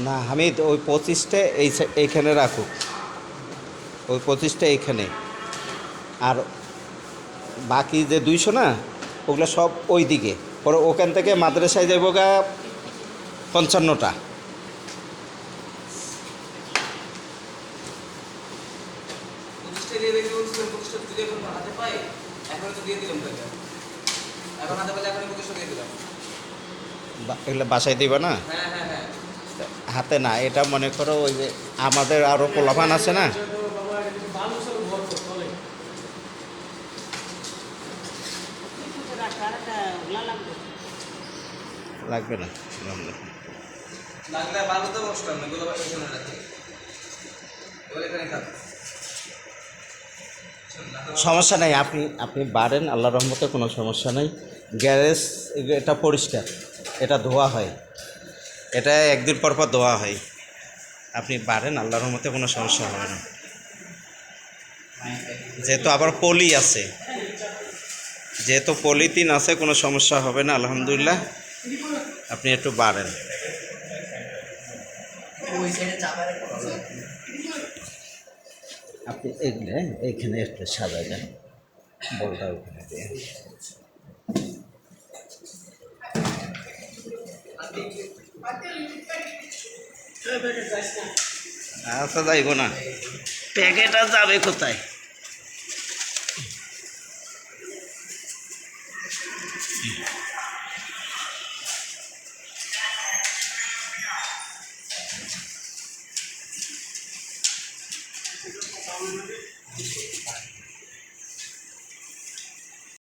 না হামিদ, ওই 25টা এইখানে রাখুক, ওই 25টা এইখানে, আর বাকি যে 200 না, ওগুলো সব ওই দিকে। পরে ওখান থেকে মাদ্রাসায় যাবো গা 55টা। এগুলো বাসায় দিবা না? হাতে না, এটা মনে করো ওই যে আমাদের আরও পোলাপান আছে না, লাগবে না। সমস্যা নাই, আপনি আপনি বাড়েন, আল্লাহর রহমতে কোনো সমস্যা নেই। গ্যারেজ এটা পরিষ্কার, এটা ধোয়া হয়, এটা একদিন পর পর ধোয়া হয়। আপনি বাড়েন, আল্লাহর রহমতে কোনো সমস্যা হবে না। যেহেতু আবার পলি আছে, যেহেতু পলিথিন আছে, কোনো সমস্যা হবে না আলহামদুলিল্লাহ। আপনি একটু বাড়েন। আপনি এইখানে একটু সাজা দেন, বলটা ওখানে দিয়ে। আচ্ছা যাইব না, প্যাকেট আর যাবে কোথায়?